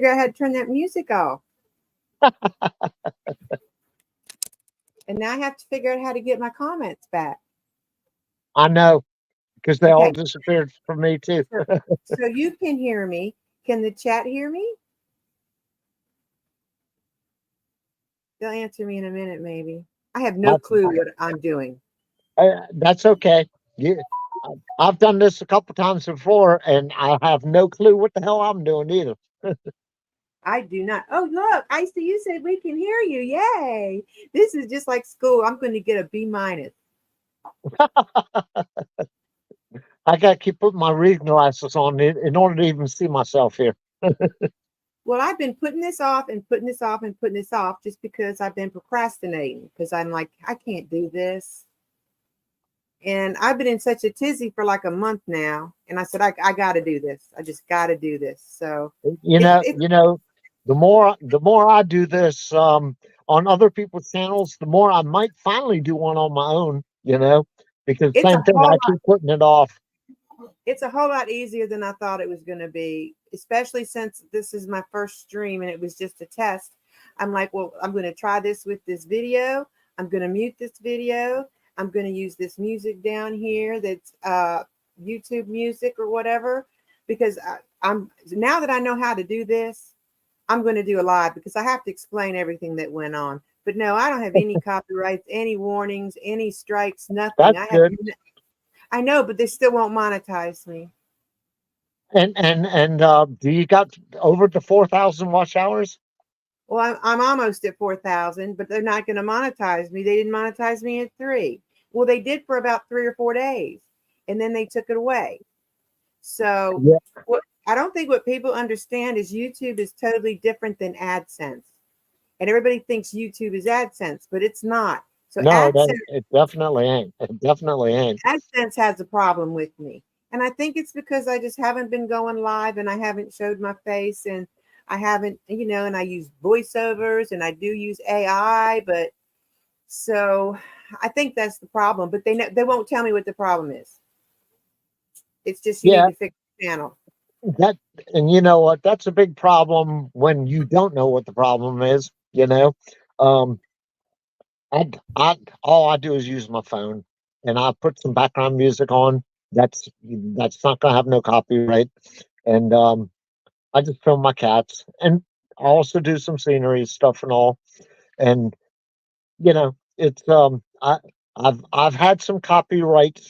figure out how to turn that music off. And now I have to figure out how to get my comments back. I know, because they all Okay. disappeared from me too. So you can hear me. Can the chat hear me? They'll answer me in a minute, maybe. I have no clue what I'm doing. That's okay. I've done this a couple times before, and I have no clue what the hell I'm doing either. I do not. Oh, look, I see you said we can hear you. Yay. This is just like school. I'm going to get a B-. I got to keep putting my reading glasses on in order to even see myself here. Well, I've been putting this off and putting this off and putting this off just because I've been procrastinating, because I'm like, I can't do this. And I've been in such a tizzy for like a month now. And I said, I got to do this. I just got to do this. So, the more I do this on other people's channels, the more I might finally do one on my own, because same thing, I keep putting it off. It's a whole lot easier than I thought it was going to be, especially since this is my first stream and it was just a test. I'm like, well, I'm going to try this with this video. I'm going to mute this video. I'm going to use this music down here that's YouTube music or whatever, because I'm now that I know how to do this, I'm going to do a live because I have to explain everything that went on. But no, I don't have any copyrights, any warnings, any strikes, nothing. That's good. I know, but they still won't monetize me. And do you got over the 4,000 watch hours? Well, I'm almost at 4,000, but they're not going to monetize me. They didn't monetize me at 3. Well, they did for about 3 or 4 days, and then they took it away. So I don't think what people understand is YouTube is totally different than AdSense. And everybody thinks YouTube is AdSense, but it's not. So no, it definitely ain't. It definitely ain't. AdSense has a problem with me. And I think it's because I just haven't been going live and I haven't showed my face and I haven't, and I use voiceovers and I do use AI, but so I think that's the problem, but they won't tell me what the problem is. It's just, you need to fix the channel. And you know what? That's a big problem when you don't know what the problem is, all I do is use my phone and I put some background music on. That's not gonna have no copyright. And I just film my cats and I also do some scenery stuff and all. And it's I've had some copyright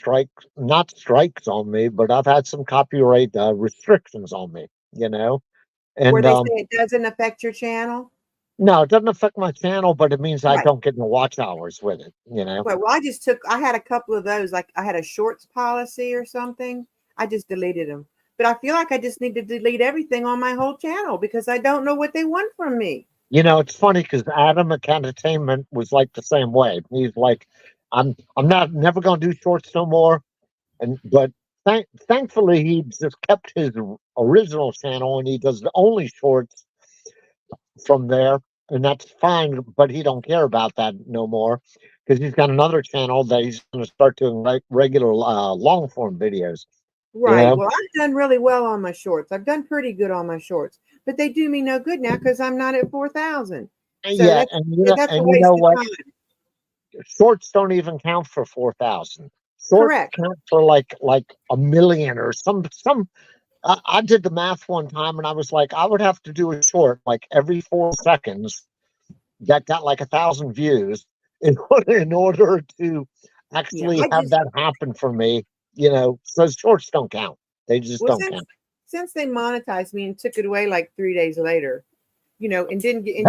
not strikes on me, but I've had some copyright restrictions on me, And where they say it doesn't affect your channel? No, it doesn't affect my channel, but it means I don't get no watch hours with it, Well, I had a couple of those, like I had a shorts policy or something. I just deleted them. But I feel like I just need to delete everything on my whole channel because I don't know what they want from me. It's funny because Adam at Entertainment was like the same way. He's like, I'm never gonna do shorts no more. But thankfully he just kept his original channel and he does the only shorts from there, and that's fine, but he don't care about that no more because he's got another channel that he's going to start doing regular long form videos. Right. Well, I've done really well on my shorts. I've done pretty good on my shorts, but they do me no good now because I'm not at 4,000. So that's a waste of time. Shorts don't even count for 4,000. Shorts count for like a million or some. I did the math one time and I was like, I would have to do a short like every 4 seconds that got like 1,000 views in order to actually have that happen for me. So shorts don't count. They just don't count. Since they monetized me and took it away like 3 days later, and didn't get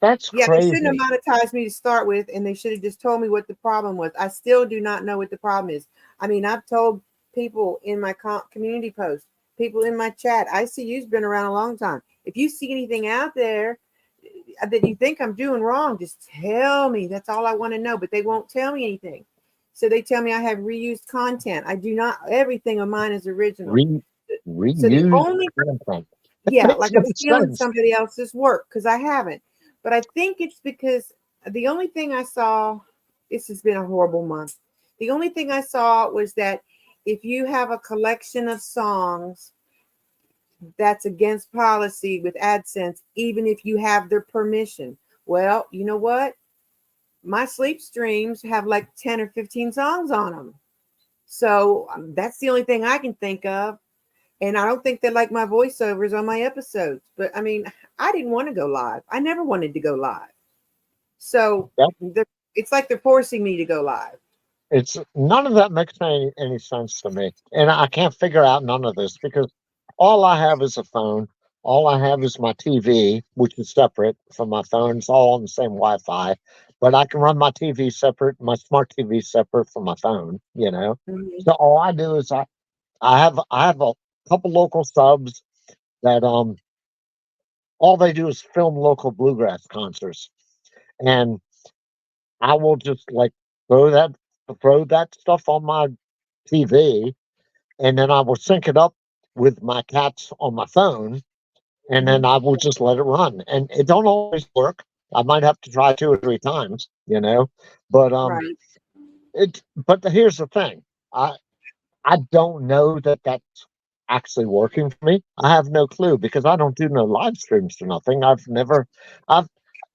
that's crazy. They shouldn't have monetized me to start with, and they should have just told me what the problem was. I still do not know what the problem is. I mean, I've told people in my community posts, people in my chat, ICU's been around a long time. If you see anything out there that you think I'm doing wrong, just tell me. That's all I want to know. But they won't tell me anything. So they tell me I have reused content. I do not. Everything of mine is original. Reused so the only content. Like I'm stealing somebody else's work because I haven't. But I think it's because the only thing I saw, this has been a horrible month. The only thing I saw was that if you have a collection of songs, that's against policy with AdSense, even if you have their permission. Well, you know what? My sleep streams have like 10 or 15 songs on them. So that's the only thing I can think of. And I don't think they like my voiceovers on my episodes. But I mean, I didn't want to go live. I never wanted to go live. So it's like they're forcing me to go live. It's none of that makes any sense to me. And I can't figure out none of this because all I have is a phone. All I have is my TV, which is separate from my phone. It's all on the same Wi-Fi. But I can run my TV separate, my smart TV separate from my phone, you know. Mm-hmm. So all I do is I have a couple local subs that all they do is film local bluegrass concerts. And I will just like throw that throw that stuff on my TV, and then I will sync it up with my cats on my phone, and then I will just let it run. And it don't always work. I might have to try 2 or 3 times, you know. But Right. here's the thing. I don't know that that's actually working for me. I have no clue because I don't do no live streams or nothing. I've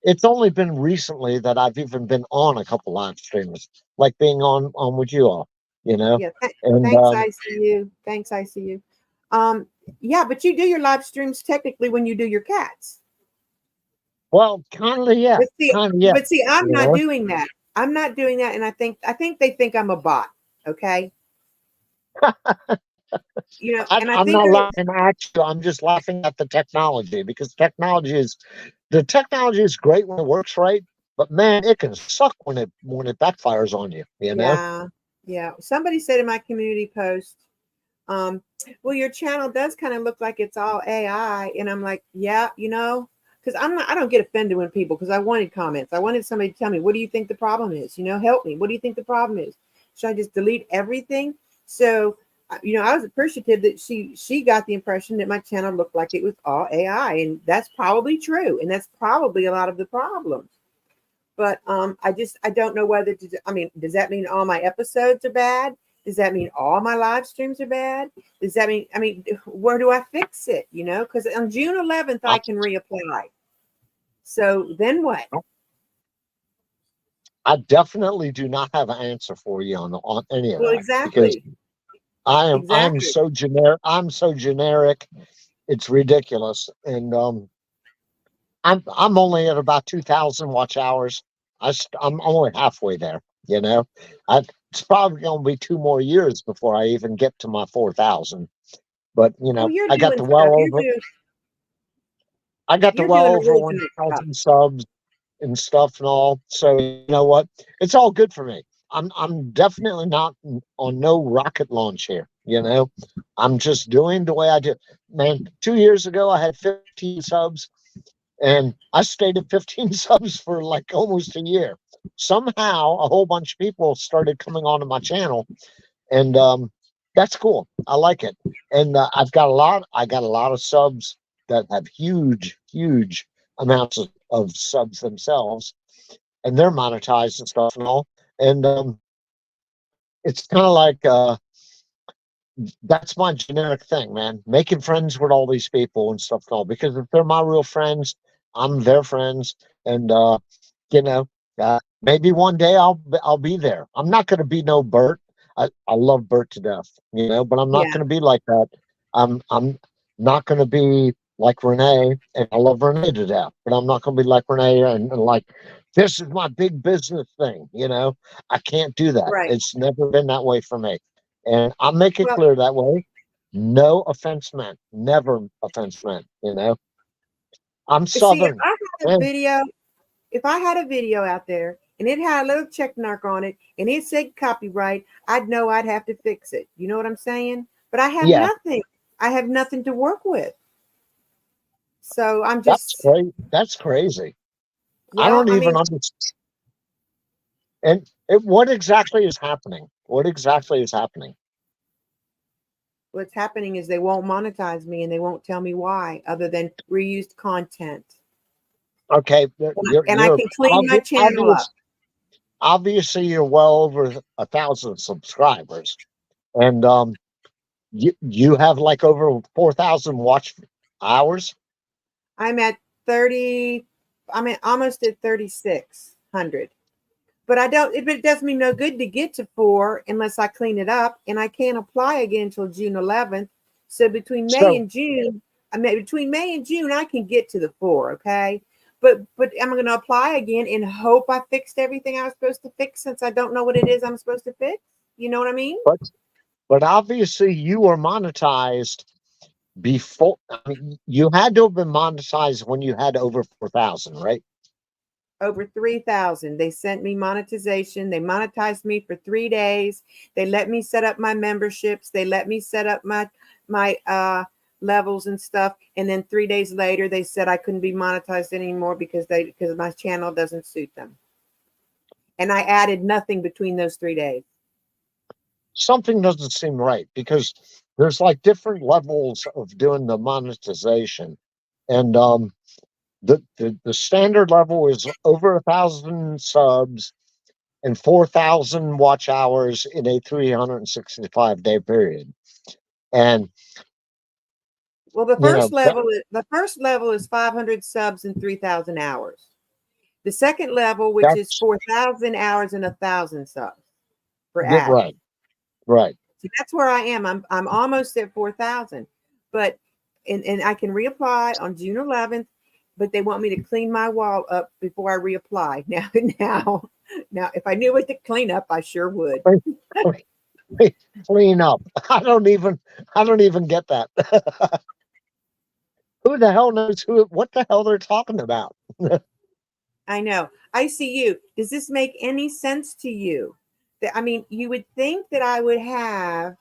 it's only been recently that I've even been on a couple live streams, like being on with you all, you know. Yeah. And Thanks, ICU. Thanks, ICU. Yeah, but you do your live streams technically when you do your cats. well, kind of yeah, But see, kind of yeah, I'm you not know. doing that. I'm not doing that, and I think they think I'm a bot. Okay, and I I'm think not laughing at you. I'm just laughing at the technology because the technology is great when it works right, but man, it can suck when it backfires on you. You know. yeah, yeah. Somebody said in my community post, well, your channel does kind of look like it's all AI, and I'm like, yeah, because I don't get offended when people because I wanted comments. I wanted somebody to tell me, what do you think the problem is? Help me. What do you think the problem is? Should I just delete everything? So, I was appreciative that she got the impression that my channel looked like it was all AI, and that's probably true, and that's probably a lot of the problems. But I don't know whether I mean, does that mean all my episodes are bad? Does that mean all my live streams are bad? Does that mean, where do I fix it? Because on June 11th, I can reapply. So then what? I definitely do not have an answer for you on any of Well, that because exactly. I'm Exactly. so generic. I'm so generic. It's ridiculous. And I'm only at about 2,000 watch hours. I'm only halfway there. You know, it's probably going to be 2 more years before I even get to my 4,000. But Well, you're I got doing the stuff. You're well doing over original stuff. 1,000 subs and stuff and all. So you know what? It's all good for me. I'm definitely not on no rocket launch here. I'm just doing the way I do. Man, 2 years ago I had 15 subs, and I stayed at 15 subs for like almost a year. Somehow, a whole bunch of people started coming onto my channel, and that's cool. I like it, and I got a lot of subs that have huge amounts of subs themselves, and they're monetized and stuff and all. And it's kind of like that's my generic thing, man. Making friends with all these people and stuff and all. Because if they're my real friends, I'm their friends, and you know, maybe one day I'll be there. I'm not going to be no Bert. I love Bert to death, but I'm not Yeah. going to be like that. I'm not going to be like Renee, and I love Renee to death, but I'm not going to be like Renee and like this is my big business thing. I can't do that. Right. It's never been that way for me, and I make it Well, clear that way. No offense meant, never offense meant. I'm see, Southern, and if I had a video out there and it had a little check mark on it and it said copyright, I'd know I'd have to fix it. You know what I'm saying? But I have yeah, nothing. I have nothing to work with. So I'm that's just, great. That's crazy. I well, don't even understand. And what exactly is happening? What exactly is happening? what's happening is they won't monetize me and they won't tell me why, other than reused content. Okay, And I can clean my channel up. obviously you're well over 1,000 subscribers, and You have like over 4,000 watch hours. I'm at 30. I'm at almost at 3,600. But I don't. It does me no good to get to 4 unless I clean it up, and I can't apply again until June 11th. So between May So and June, between May and June, I can get to the 4. Okay. But I'm going to apply again and hope I fixed everything I was supposed to fix, since I don't know what it is I'm supposed to fix. You know what I mean? but obviously you were monetized before. I mean, you had to have been monetized when you had over 4,000, right? Over 3,000. They sent me monetization. They monetized me for 3 days. They let me set up my memberships. They let me set up my levels and stuff. And then 3 days later, they said I couldn't be monetized anymore because my channel doesn't suit them. And I added nothing between those 3 days. Something doesn't seem right, because there's like different levels of doing the monetization, and the standard level is over 1,000 subs and 4,000 watch hours in a 365-day period. And Well, the you first know level is 500 subs and 3,000 hours. The second level, which is that's 4,000 hours and 1,000 subs for ads. right, right. So that's where I am. I'm almost at 4,000, but and I can reapply on June 11th, but they want me to clean my wall up before I reapply. Now, if I knew what to clean up, I sure would. Clean up. I don't even get that. Who the hell knows what the hell they're talking about? I know. I see you. Does this make any sense to you? You would think that I would have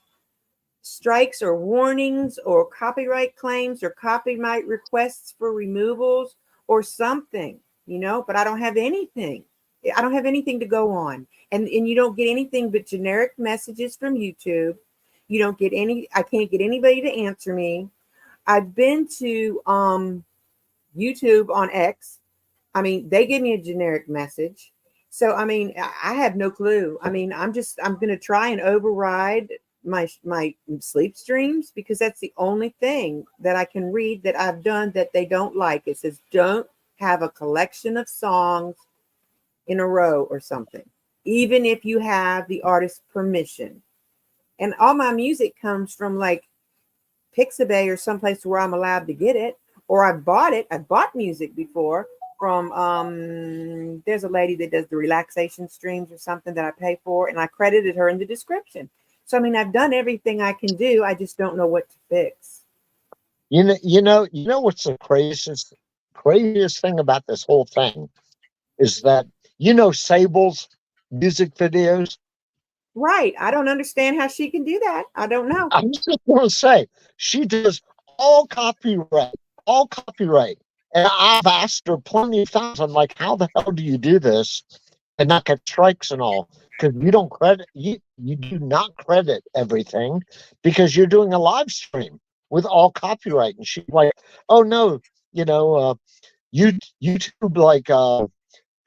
strikes or warnings or copyright claims or copyright requests for removals or something, but I don't have anything. I don't have anything to go on. And you don't get anything but generic messages from YouTube. You don't get I can't get anybody to answer me. I've been to YouTube on X. They give me a generic message. So, I have no clue. I'm going to try and override my sleep streams, because that's the only thing that I can read that I've done that they don't like. It says, don't have a collection of songs in a row or something, even if you have the artist's permission. And all my music comes from like Pixabay or someplace where I'm allowed to get it, or I bought it. I bought music before from there's a lady that does the relaxation streams or something that I pay for, and I credited her in the description. So I've done everything I can do. I just don't know what to fix. You know what's the craziest thing about this whole thing is that Sable's music videos. Right. I don't understand how she can do that. I don't know. I was just going to say, she does all copyright, all copyright. And I've asked her plenty of times, I'm like, how the hell do you do this and not get strikes and all? Because you do not credit everything, because you're doing a live stream with all copyright. And she's like, oh no, YouTube like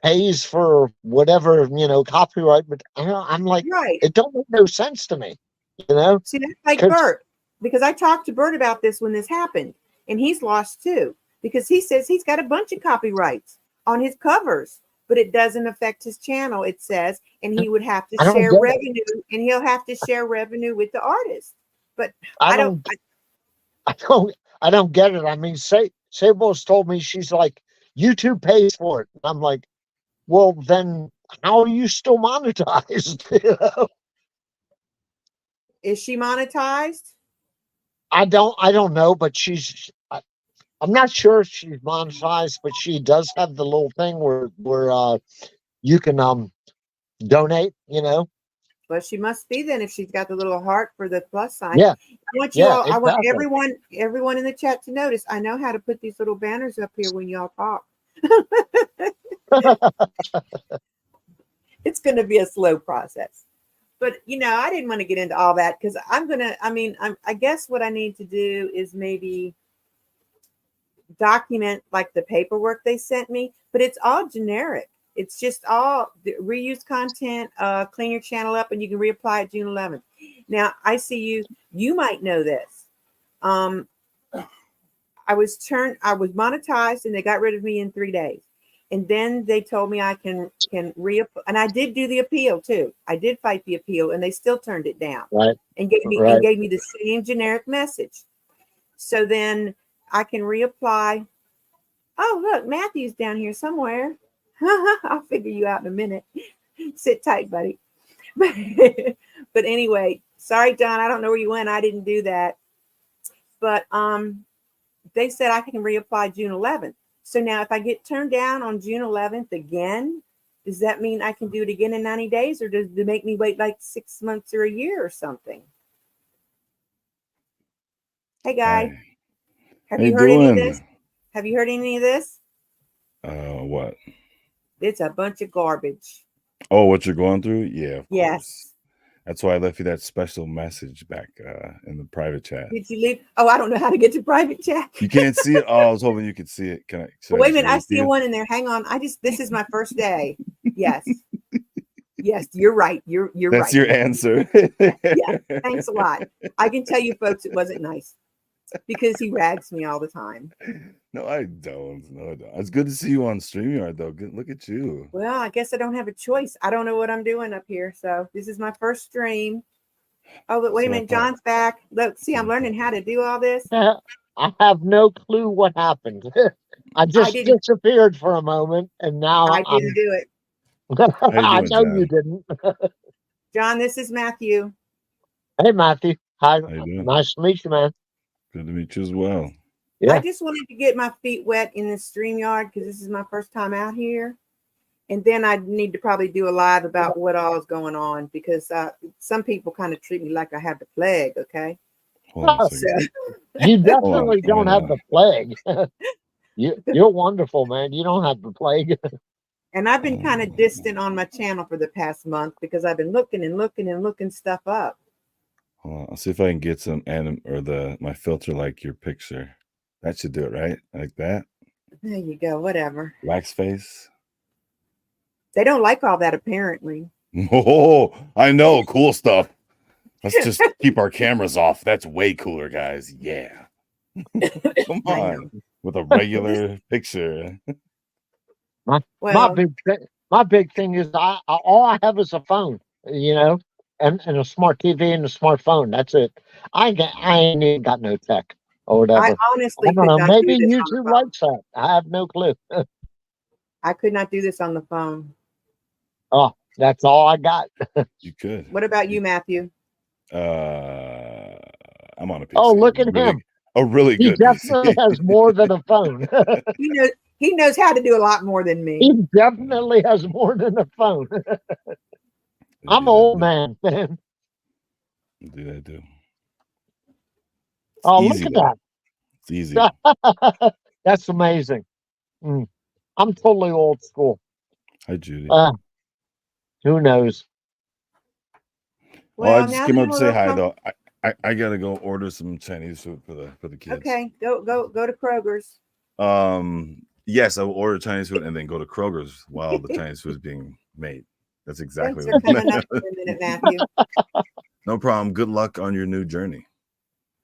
pays for whatever, copyright. But I'm like, Right. it don't make no sense to me, you know? See, that's like 'Cause Bert, because I talked to Bert about this when this happened, and he's lost too, because he says he's got a bunch of copyrights on his covers, but it doesn't affect his channel, it says, and he would have to I don't share get it. revenue, and he'll have to share revenue with the artist. But I I don't, don't, I don't, I don't get it. I mean, Sable's told me, she's like, YouTube pays for it. And I'm like, well, then how are you still monetized? is she monetized? I don't know, but I'm not sure if she's monetized, but she does have the little thing where you can donate, Well, she must be then, if she's got the little heart for the plus sign. Yeah, yeah, I want exactly. everyone in the chat to notice. I know how to put these little banners up here when y'all talk. It's going to be a slow process. But I didn't want to get into all that, because I guess what I need to do is maybe document like the paperwork they sent me, but it's all generic. It's just all reuse content, clean your channel up, and you can reapply at June 11th. Now I see you might know this. I was monetized and they got rid of me in 3 days. And then they told me I can and I did do the appeal too. I did fight the appeal and they still turned it down. Right. And gave me the same generic message. So then I can reapply. Oh, look, Matthew's down here somewhere. I'll figure you out in a minute. Sit tight, buddy. But anyway, sorry, John, I don't know where you went. I didn't do that. But they said I can reapply June 11th. So now if I get turned down on June 11th again, does that mean I can do it again in 90 days, or does it make me wait like 6 months or a year or something? Hey, guy. Have you heard any of this? Have you heard any of this? What? It's a bunch of garbage. Oh, what you're going through? Yeah, of yes. course. That's why I left you that special message back in the private chat. Did you leave? Oh, I don't know how to get to private chat. You can't see it? Oh, I was hoping you could see it. Can I? Wait a minute. I see one in there. Hang on. This is my first day. Yes. Yes, you're right. You're right. That's your answer. Yeah. Thanks a lot. I can tell you folks it wasn't nice because he rags me all the time. No, I don't. No, I don't. It's good to see you on StreamYard, though. Good, look at you. Well, I guess I don't have a choice. I don't know what I'm doing up here. So this is my first stream. Oh, but wait a minute. John's back. Look, see, I'm learning how to do all this. I have no clue what happened. I just disappeared for a moment, and now I didn't do it. I know you didn't. John, this is Matthew. Hey, Matthew. Hi. How you doing? Nice to meet you, man. Good to meet you as well. Yeah. I just wanted to get my feet wet in the StreamYard because this is my first time out here. And then I need to probably do a live about what all is going on because some people kind of treat me like I have the plague, okay? You definitely don't have the plague. You're wonderful, man. You don't have the plague. And I've been kind of distant on my channel for the past month because I've been looking stuff up. I'll see if I can get some my filter like your picture. That should do it, right? Like that. There you go. Whatever. Wax face. They don't like all that, apparently. Oh, I know. Cool stuff. Let's just keep our cameras off. That's way cooler, guys. Yeah. Come on. With a regular picture. My big thing is all I have is a phone, you know, and a smart TV and a smartphone. That's it. I ain't even got no tech or whatever. I honestly I don't know. could not Maybe do this YouTube likes that. I have no clue. I could not do this on the phone. Oh, that's all I got. You could. What about you, Matthew? I'm on a PC. Oh, look at him. A really good. He definitely has more than a phone. He knows how to do a lot more than me. He definitely has more than a phone. I'm an old man. Do that too. Oh, look at that. It's easy. That's amazing. I'm totally old school. Hi, Judy. Who knows? Well, I just came up to say hi, though. I gotta go order some Chinese food for the kids. Okay, go to Kroger's. Yes, I will order Chinese food and then go to Kroger's while the Chinese food is being made. That's exactly what I'm coming up in a minute, Matthew. No problem. Good luck on your new journey.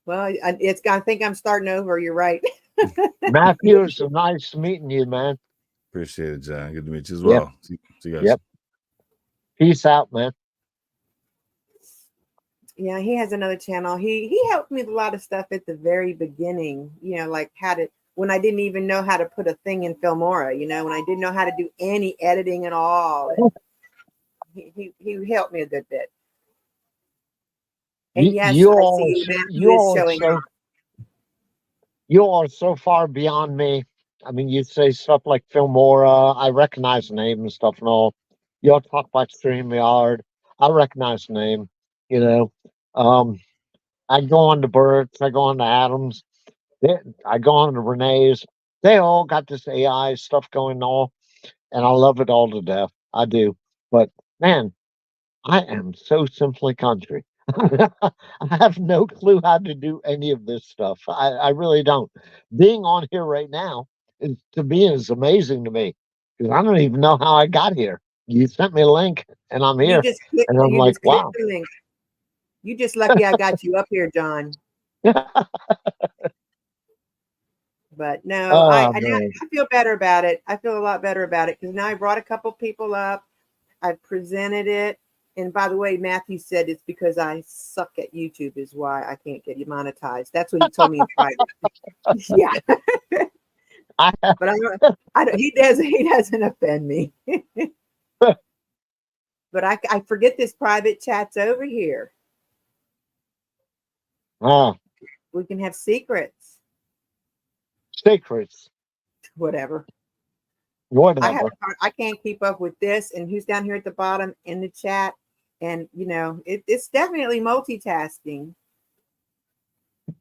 Well, I think I'm starting over. You're right. Matthew, it's so nice meeting you, man. Appreciate it, John. Good to meet you as well. See you guys. Yep. Peace out, man. Yeah, he has another channel. He helped me with a lot of stuff at the very beginning, you know, like when I didn't even know how to put a thing in Filmora, you know, when I didn't know how to do any editing at all. He helped me a good bit. And yes, you are so far beyond me. I mean, you say stuff like Filmora. I recognize the name and stuff and all. Y'all talk about StreamYard. I recognize the name, you know. I go on to Bert's. I go on to Adams. I go on to Renee's. They all got this AI stuff going on, and I love it all to death. I do. But, man, I am so simply country. I have no clue how to do any of this stuff. I really don't. Being on here right now is amazing to me because I don't even know how I got here. You sent me a link and I'm here. And I'm like, wow. You just lucky I got you up here, John. But no, Oh I man. feel better about it. I feel a lot better about it because now I brought a couple people up. I've presented it. And by the way, Matthew said it's because I suck at YouTube is why I can't get you monetized. That's what he told me in private. Yeah. But I don't, he doesn't offend me. But I forget this private chat's over here. Oh, We can have secrets. secrets. Whatever. Whatever. I can't keep up with this and who's down here at the bottom in the chat. And you know, it's definitely multitasking.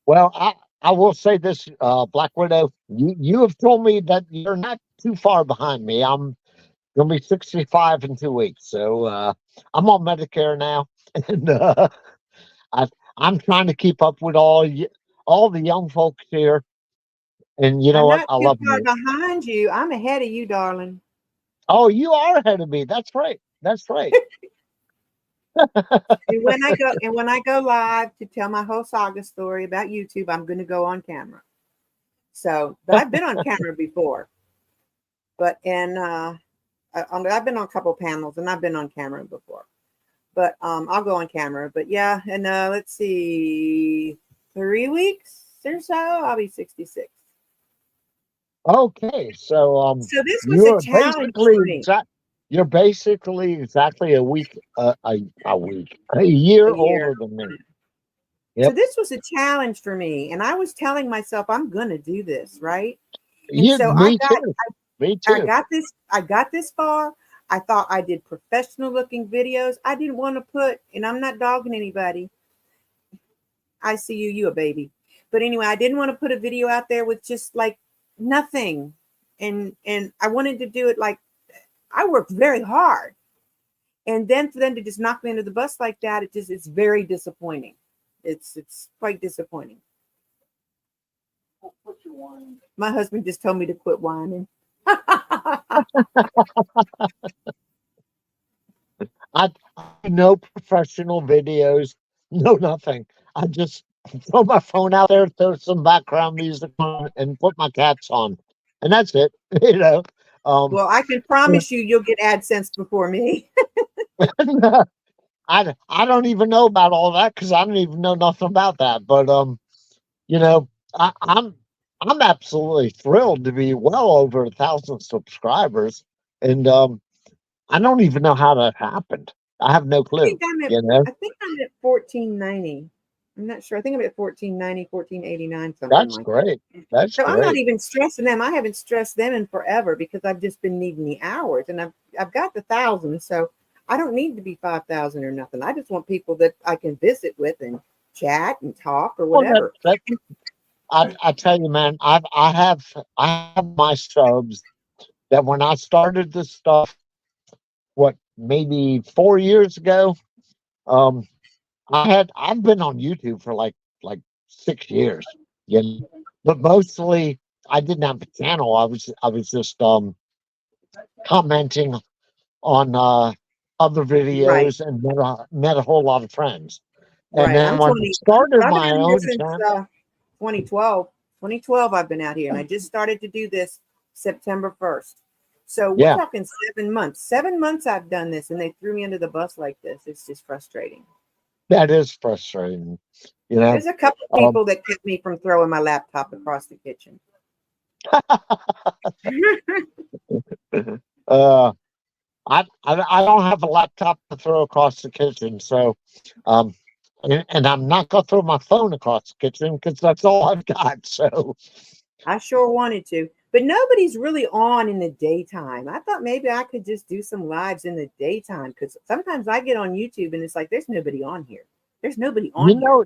Well, I will say this, Black Widow, you have told me that you're not too far behind me. I'm gonna be 65 in 2 weeks, so I'm on Medicare now, and I'm trying to keep up with all the young folks here. And you know I'm what? not I too love far you. behind you. I'm ahead of you, darling. Oh, you are ahead of me. That's right. That's right. And when I go live to tell my whole saga story about YouTube, I'm going to go on camera. So, but I've been on camera before. But I've been on a couple panels and I've been on camera before. But I'll go on camera. But yeah, and let's see, 3 weeks or so, I'll be 66. Okay, so So this was a challenge for me. you're basically exactly a year A year. older than me. So Yep. this was a challenge for me, and I was telling myself I'm going to do this, right? And You, so me too. Me I too. got this far. I thought I did professional looking videos. I didn't want to put, and I'm not dogging anybody. I see you a baby. But anyway, I didn't want to put a video out there with just like nothing. And I wanted to do it like I worked very hard. And then for them to just knock me under the bus like that, it's very disappointing. It's quite disappointing. My husband just told me to quit whining. I no professional videos, no nothing. I just throw my phone out there, throw some background music on, and put my cats on, and that's it. You know. Well, I can promise you'll get AdSense before me. I don't even know about all that because I don't even know nothing about that. But you know, I'm absolutely thrilled to be well over 1,000 subscribers, and I don't even know how that happened. I have no clue. You know, I think I'm at 1490. I'm not sure. I think I'm at 1490, 1489, something that's like great. that. That's So I'm not great. even stressing them. I haven't stressed them in forever because I've just been needing the hours, and I've got the 1,000, so I don't need to be 5,000 or nothing. I just want people that I can visit with and chat and talk or Well, whatever. I tell you, man, I have my subs that when I started this stuff, what maybe 4 years ago, um, I've been on YouTube for like 6 years, you know, but mostly I didn't have a channel. I was just commenting on other Right, videos and met a whole lot of friends. And right. then I'm when I 20. started I've been my out here own since channel, 2012. 2012, I've been out here, and I just started to do this September 1st. So we're yeah, talking 7 months. 7 months I've done this, and they threw me under the bus like this. It's just frustrating. that is frustrating. You know, There's a couple of people that kept me from throwing my laptop across the kitchen. uh, I don't have a laptop to throw across the kitchen, so and I'm not gonna throw my phone across the kitchen because that's all I've got. So I sure wanted to, but nobody's really on in the daytime. I thought maybe I could just do some lives in the daytime because sometimes I get on YouTube and it's like there's nobody on here. There's nobody on here.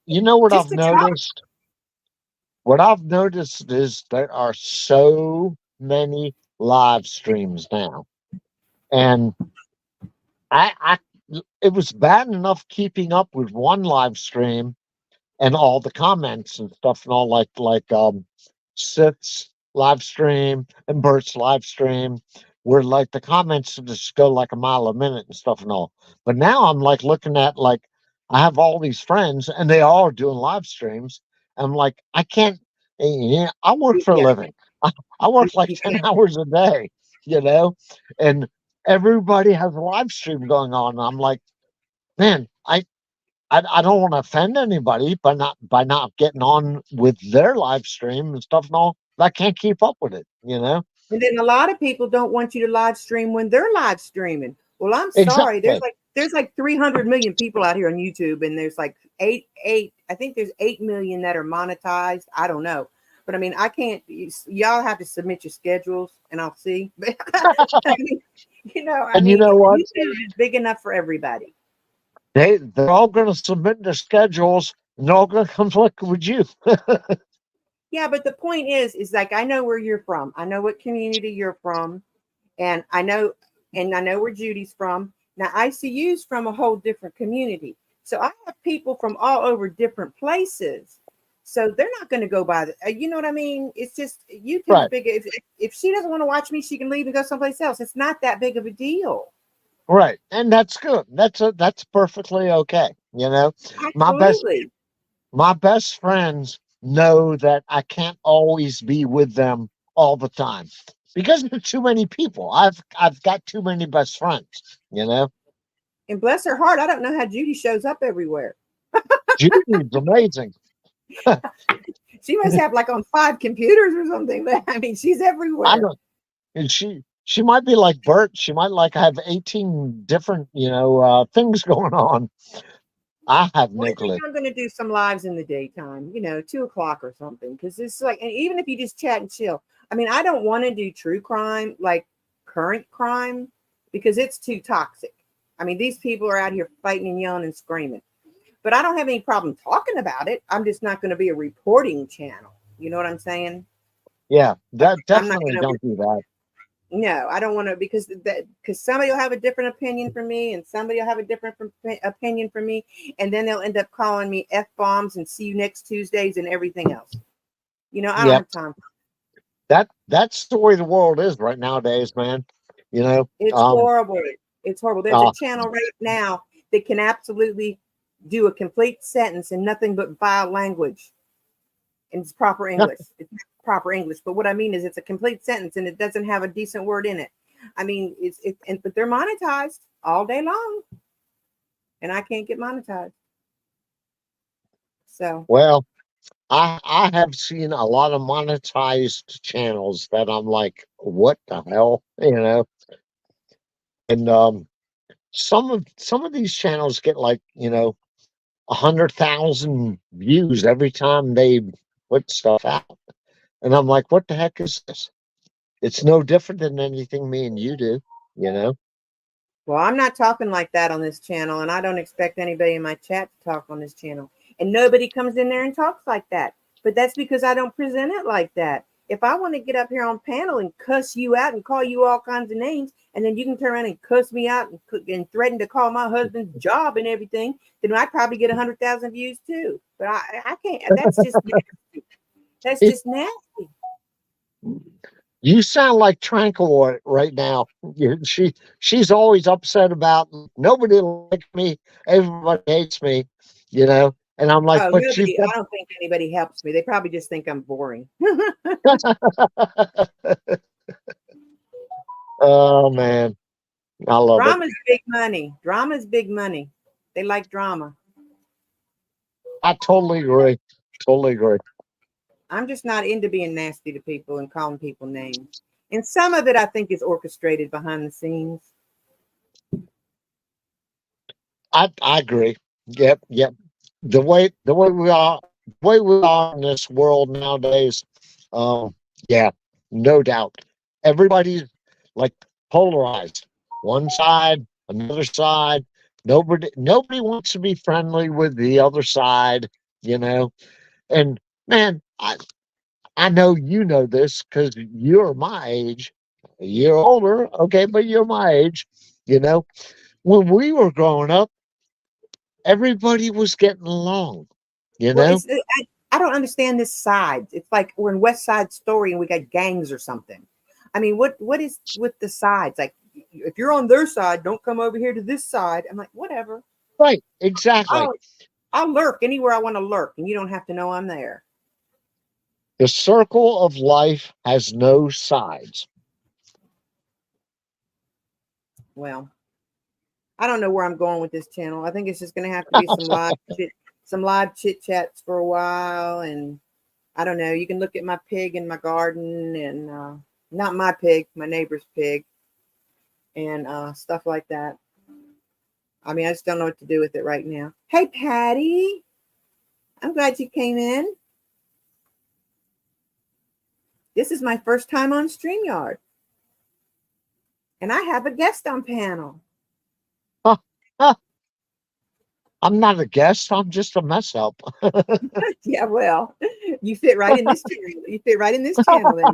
you know what Just I've to talk. noticed. What I've noticed is there are so many live streams now, and I it was bad enough keeping up with one live stream and all the comments and stuff and all Sith's live stream and Bert's live stream where like the comments just go like a mile a minute and stuff and all. But now I'm like looking at like I have all these friends, and they all are doing live streams. I'm like, I can't. I work for a Yeah, living. I work like you 10 can't. hours a day, and everybody has a live stream going on. I'm like, man, I don't want to offend anybody by not getting on with their live stream and stuff and all. I can't keep up with it. And then a lot of people don't want you to live stream when they're live streaming. Well, I'm sorry. Exactly. There's like 300 million people out here on YouTube, and there's like I think there's 8 million that are monetized. I don't know. But I mean, I can't, y'all have to submit your schedules and I'll see. I mean, And you know what? YouTube is big enough for everybody. They're all going to submit their schedules, and they're all going to conflict with you. Yeah, but the point is like, I know where you're from. I know what community you're from. And I know where Judy's from. Now, ICU's from a whole different community. So I have people from all over different places. So they're not going to go by you know what I mean? It's just YouTube's Right. big. If she doesn't want to watch me, she can leave and go someplace else. It's not that big of a deal. Right, and that's good. That's perfectly okay. Absolutely. My best friends know that I can't always be with them all the time because there's too many people. I've got too many best friends. And bless her heart, I don't know how Judy shows up everywhere. Judy's amazing. She must have like on 5 computers or something. But I mean, she's everywhere. I don't, and she might be like Bert. She might like have 18 different things going on. I have no I clue. think I'm going to do some lives in the daytime, 2 o'clock or something. Because it's like, and even if you just chat and chill, I mean, I don't want to do true crime, like current crime, because it's too toxic. I mean, these people are out here fighting and yelling and screaming, but I don't have any problem talking about it. I'm just not going to be a reporting channel. You know what I'm saying? Yeah, that I'm not definitely gonna, don't do that. No, I don't want to, because somebody will have a different opinion from me, and somebody will have a different opinion from me, and then they'll end up calling me F-bombs and see you next Tuesdays and everything else. I don't have time for that's the way the world is right nowadays, man. It's horrible. It's horrible. There's a channel right now that can absolutely do a complete sentence in nothing but vile language. And it's proper English. It's proper English. But what I mean is it's a complete sentence and it doesn't have a decent word in it. I mean, but they're monetized all day long. And I can't get monetized. So. Well, I have seen a lot of monetized channels that I'm like, what the hell? And some of these channels get like 100,000 views every time they put stuff out, and I'm like, what the heck is this? It's no different than anything me and you do. Well, I'm not talking like that on this channel, and I don't expect anybody in my chat to talk on this channel. And nobody comes in there and talks like that. But that's because I don't present it like that. If I want to get up here on panel and cuss you out and call you all kinds of names, and then you can turn around and cuss me out and threaten to call my husband's job and everything, then I'd probably get 100,000 views too. But I can't. That's just nasty. That's just nasty. You sound like Tranquil right now. She's always upset about nobody likes me, everybody hates me, And I'm like, but nobody, I don't think anybody helps me. They probably just think I'm boring. Oh man, I love it. Drama's big money. Drama's big money. They like drama. I totally agree. Totally agree. I'm just not into being nasty to people and calling people names. And some of it I think is orchestrated behind the scenes. I agree. Yep. The way we are in this world nowadays, yeah, no doubt. Everybody's like polarized. One side, another side. Nobody wants to be friendly with the other side, And man, I know you know this because you're my age. You're older, okay, but you're my age. When we were growing up, everybody was getting along. Well, I don't understand this side. It's like we're in West Side Story and we got gangs or something. I mean, what is with the sides? Like, if you're on their side, don't come over here to this side. I'm like, whatever. Right, exactly. I'll lurk anywhere I want to lurk, and you don't have to know I'm there. The circle of life has no sides. Well, I don't know where I'm going with this channel. I think it's just going to have to be some live chit chats for a while, and I don't know. You can look at my pig in my garden, and not my pig, my neighbor's pig, and stuff like that. I mean, I just don't know what to do with it right now. Hey, Patty, I'm glad you came in. This is my first time on StreamYard, and I have a guest on panel. I'm not a guest. I'm just a mess up. Yeah, well, you fit right in this channel. You fit right in this channel. Then.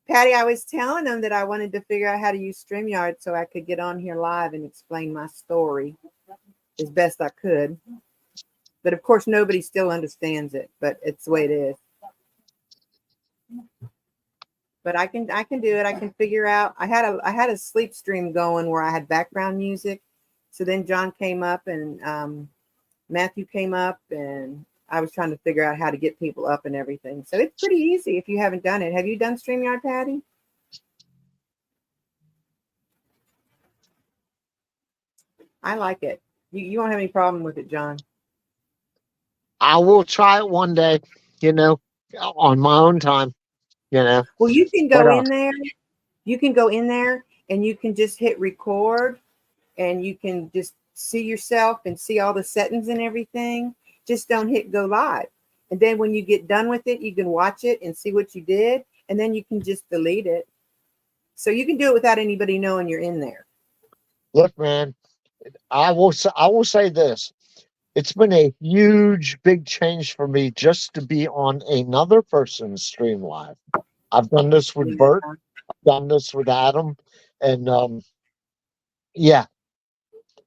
Patty, I was telling them that I wanted to figure out how to use StreamYard so I could get on here live and explain my story as best I could. But of course, nobody still understands it, but it's the way it is. But I can do it. I can figure out. I had a sleep stream going where I had background music. So then John came up and Matthew came up, and I was trying to figure out how to get people up and everything. So it's pretty easy if you haven't done it. Have you done StreamYard, Patty? I like it. You won't have any problem with it, John. I will try it one day, on my own time, Well, you can go in there. You can go in there and you can just hit record, and you can just see yourself and see all the settings and everything. Just don't hit go live. And then when you get done with it, you can watch it and see what you did, and then you can just delete it. So you can do it without anybody knowing you're in there. Look, man, I will say this. It's been a huge, big change for me just to be on another person's stream live. I've done this with Bert. I've done this with Adam. And yeah,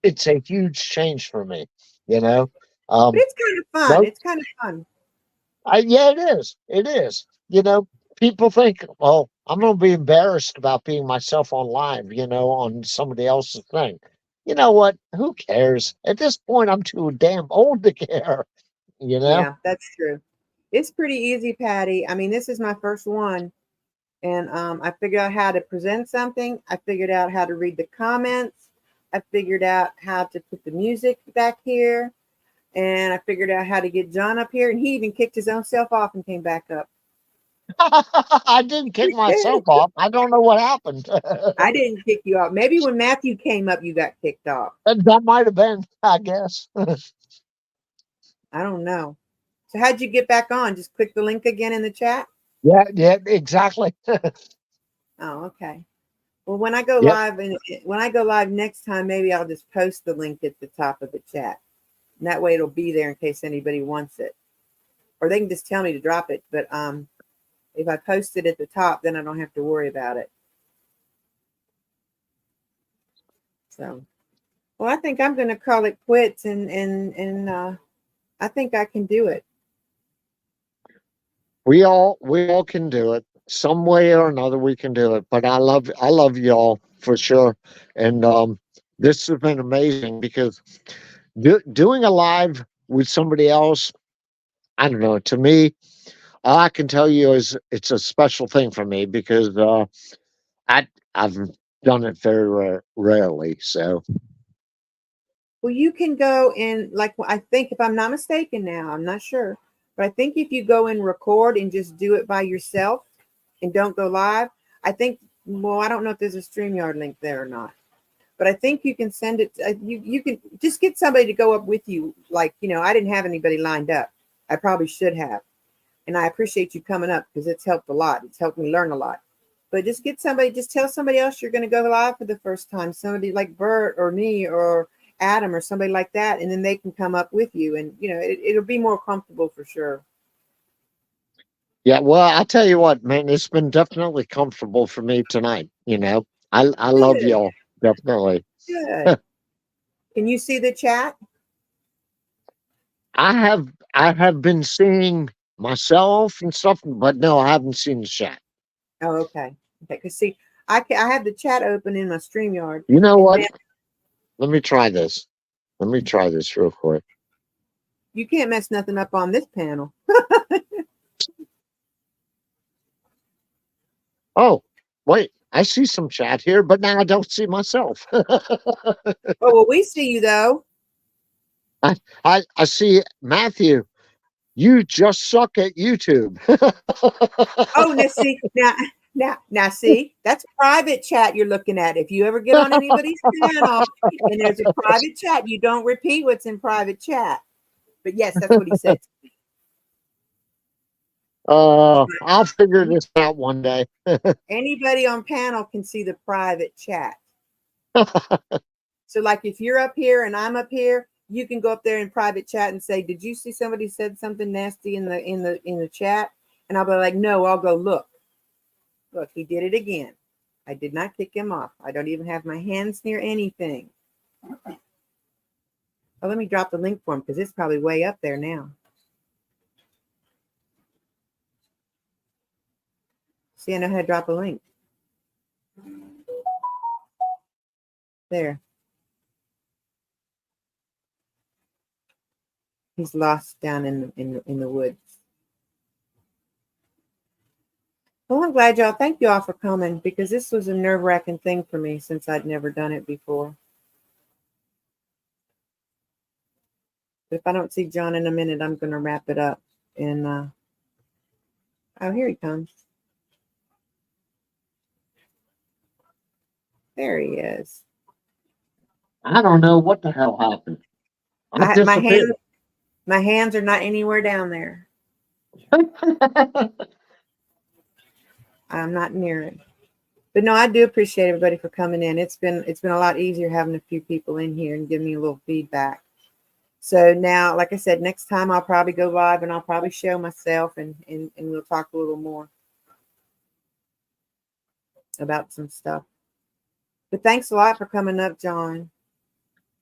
it's a huge change for me, But it's kind of fun. It's kind of fun. Yeah, it is. It is. People think, well, I'm going to be embarrassed about being myself on live, on somebody else's thing. You know what? Who cares? At this point, I'm too damn old to care, Yeah, that's true. It's pretty easy, Patty. I mean, this is my first one. And I figured out how to present something. I figured out how to read the comments. I figured out how to put the music back here. And I figured out how to get John up here. And he even kicked his own self off and came back up. I didn't kick myself off. I don't know what happened. I didn't kick you off. Maybe when Matthew came up, you got kicked off. That might have been, I guess. I don't know. So how'd you get back on? Just click the link again in the chat? Yeah, exactly. Oh, okay. Well, when I go live next time, maybe I'll just post the link at the top of the chat. And that way it'll be there in case anybody wants it. Or they can just tell me to drop it. But if I post it at the top, then I don't have to worry about it. So, well, I think I'm going to call it quits, and I think I can do it. We all can do it some way or another. We can do it. But I love y'all for sure. And this has been amazing because doing a live with somebody else, I don't know. To me, all I can tell you is it's a special thing for me because I've done it very rarely. So. Well, you can go in, like, I think, if I'm not mistaken now, I'm not sure, but I think if you go and record and just do it by yourself and don't go live, I think, well, I don't know if there's a StreamYard link there or not, but I think you can send it. You can just get somebody to go up with you. Like, I didn't have anybody lined up. I probably should have. And I appreciate you coming up because it's helped a lot. It's helped me learn a lot. But just tell somebody else you're going to go live for the first time. Somebody like Bert or me or Adam or somebody like that, and then they can come up with you, and it'll be more comfortable for sure. Yeah, well, I'll tell you what, man, it's been definitely comfortable for me tonight. I love y'all, definitely. Good. Can you see the chat? I have been seeing myself and stuff, but no, I haven't seen the chat. Oh, okay. Because see, I have the chat open in my StreamYard. You know what? Let me try this. Let me try this real quick. You can't mess nothing up on this panel. Oh, wait. I see some chat here, but now I don't see myself. Oh, well, we see you though. I see Matthew. You just suck at YouTube. Oh, now, see, that's private chat you're looking at. If you ever get on anybody's channel and there's a private chat, you don't repeat what's in private chat. But yes, that's what he said. I'll figure this out one day. Anybody on panel can see the private chat. So like if you're up here and I'm up here, you can go up there in private chat and say, did you see somebody said something nasty in the chat? And I'll be like, no, I'll go look. Look, he did it again. I did not kick him off. I don't even have my hands near anything. Oh, let me drop the link for him because it's probably way up there now. See, I know how to drop a link. There. He's lost down in the woods. Well, I'm glad y'all. Thank you all for coming because this was a nerve-wracking thing for me since I'd never done it before. But if I don't see John in a minute, I'm going to wrap it up. And oh, here he comes. There he is. I don't know what the hell happened. My hands are not anywhere down there. I'm not near it. But no, I do appreciate everybody for coming in. It's been a lot easier having a few people in here and giving me a little feedback. So now, like I said, next time I'll probably go live and I'll probably show myself and we'll talk a little more about some stuff. But thanks a lot for coming up, John.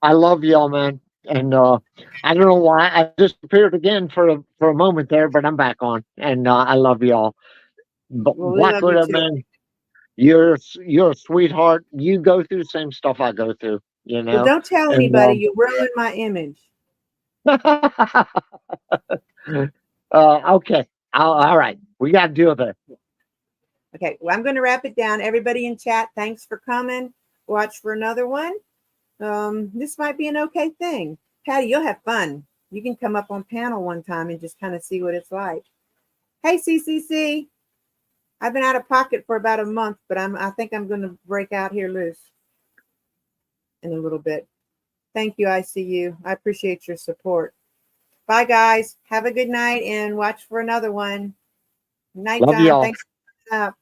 I love y'all, man. And I don't know why I disappeared again for a moment there, but I'm back on. And I love y'all. But Well, Black Widow, man, you're a sweetheart. You go through the same stuff I go through, you know. Well, don't tell anybody. You ruin my image. Okay. All right. We got to deal with it. Okay. Well, I'm going to wrap it down. Everybody in chat, thanks for coming. Watch for another one. This might be an okay thing. Patty, you'll have fun. You can come up on panel one time and just kind of see what it's like. Hey, CCC. I've been out of pocket for about a month, but I think I'm going to break out here loose in a little bit. Thank you, ICU. I appreciate your support. Bye, guys. Have a good night and watch for another one. Night, Love John. y'all. Thanks for coming up.